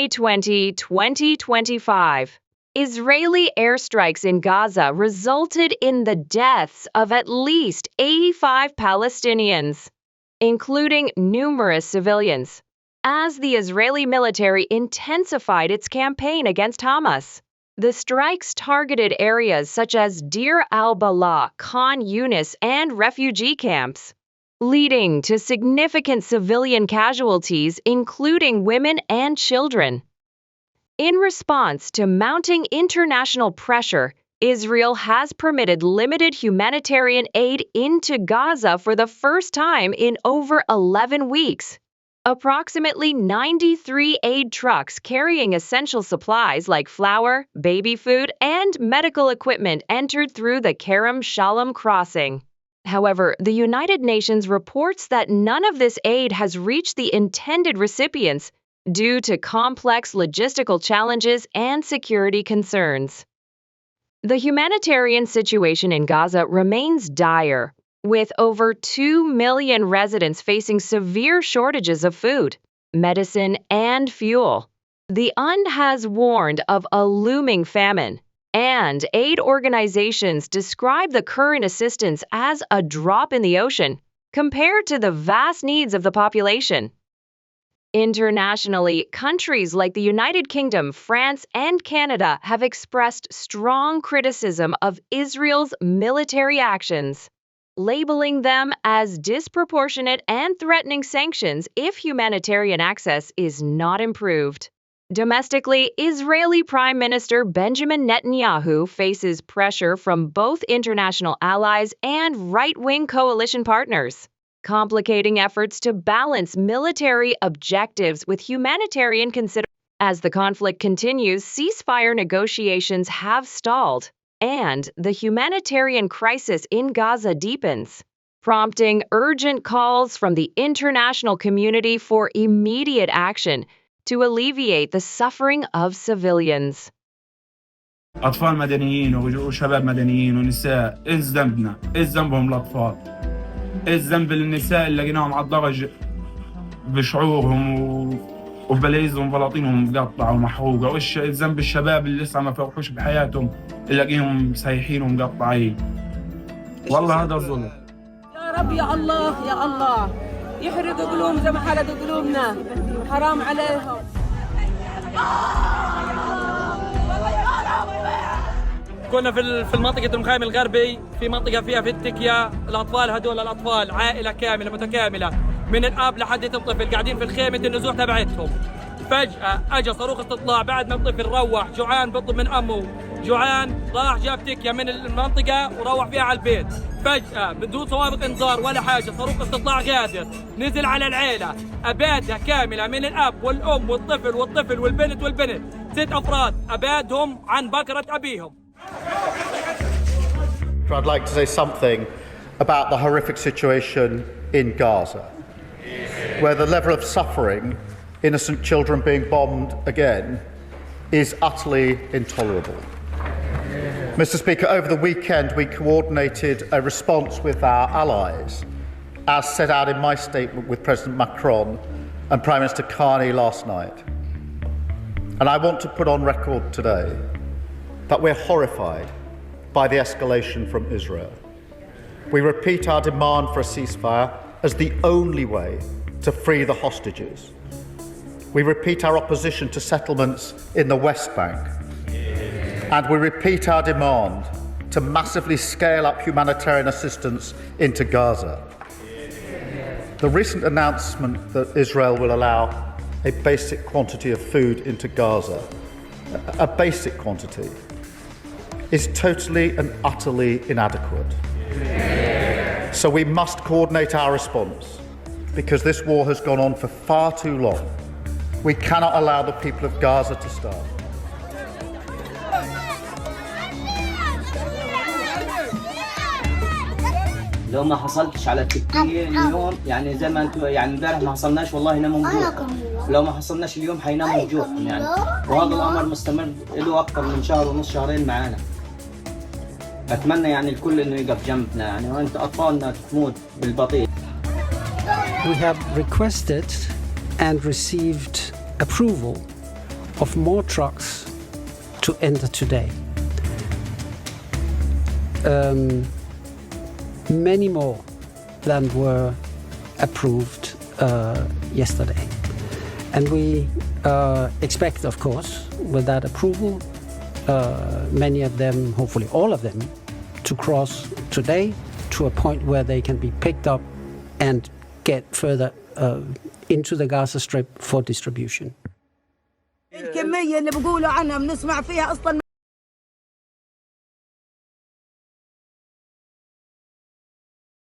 May 20, 2025. Israeli airstrikes in Gaza resulted in the deaths of at least 85 Palestinians, including numerous civilians, as the Israeli military intensified its campaign against Hamas. The strikes targeted areas such as Deir al-Balah, Khan Yunis, and refugee camps, leading to significant civilian casualties, including women and children. In response to mounting international pressure, Israel has permitted limited humanitarian aid into Gaza for the first time in over 11 weeks. Approximately 93 aid trucks carrying essential supplies like flour, baby food, and medical equipment entered through the Kerem Shalom crossing. However, the United Nations reports that none of this aid has reached the intended recipients due to complex logistical challenges and security concerns. The humanitarian situation in Gaza remains dire, with over 2 million residents facing severe shortages of food, medicine, and fuel. The UN has warned of a looming famine, and aid organizations describe the current assistance as a drop in the ocean compared to the vast needs of the population. Internationally, countries like the United Kingdom, France, and Canada have expressed strong criticism of Israel's military actions, labeling them as disproportionate and threatening sanctions if humanitarian access is not improved. Domestically, Israeli Prime Minister Benjamin Netanyahu faces pressure from both international allies and right-wing coalition partners, complicating efforts to balance military objectives with humanitarian considerations. As the conflict continues, ceasefire negotiations have stalled, and the humanitarian crisis in Gaza deepens, prompting urgent calls from the international community for immediate action to alleviate the suffering of civilians. أطفال مدنيين وشباب مدنيين ونساء، إيه ذنبنا؟ إيه ذنبهم الأطفال؟ إيه ذنب النساء اللي لقيناهم على الضرج بشعورهم وبلايزهم وبلاطينهم مقطعة ومحروقة؟ وإيش ذنب الشباب اللي لسه ما فرحوش بحياتهم اللي لاقيهم مسيحين ومقطعين؟ والله هذا ظلم. يا رب يا الله يا الله يحرق قلوبهم زي ما حرقوا قلوبنا، حرام عليهم. كنا في المنطقة المخيم الغربي، في منطقة فيها في التكيا، الأطفال هدول الأطفال عائلة كاملة متكاملة من الأب لحد الطفل قاعدين في الخيمة النزوح تبعتهم. فجأة أجا صاروخ استطلاع بعد ما الطفل روح جوعان بيطلب من أمه، جوعان راح جاب تكيا من المنطقة وروح فيها على البيت. فجأة بدون سوابق انذار ولا حاجة صاروخ استطلاع غادر نزل على العيلة، أبادها كاملة من الأب والأم والطفل والبنت 6 أفراد أبادهم عن بكرة أبيهم. I'd like to say something about the horrific situation in Gaza, where the level of suffering, innocent children being bombed again, is utterly intolerable. Mr. Speaker, over the weekend we coordinated a response with our allies, as set out in my statement with President Macron and Prime Minister Carney last night. And I want to put on record today that we're horrified by the escalation from Israel. We repeat our demand for a ceasefire as the only way to free the hostages. We repeat our opposition to settlements in the West Bank. And we repeat our demand to massively scale up humanitarian assistance into Gaza. The recent announcement that Israel will allow a basic quantity of food into Gaza, a basic quantity, is totally and utterly inadequate. So we must coordinate our response, because this war has gone on for far too long. We cannot allow the people of Gaza to starve. لو ما حصلتش على التكتية اليوم يعني زي ما انتم يعني امبارح ما حصلناش والله ناموا من جوع. لو ما حصلناش اليوم حيناموا من جوع يعني، وهذا الامر مستمر له اكثر من شهر ونص شهرين معانا. اتمنى يعني الكل انه يقف جنبنا يعني، وانت اطفالنا تموت بالبطيء. We have requested and received approval of more trucks to enter today. Many more than were approved yesterday. And we expect, of course, with that approval, many of them, hopefully all of them, to cross today to a point where they can be picked up and get further into the Gaza Strip for distribution. الكمية اللي بقولوا عنها بنسمع فيها أصلاً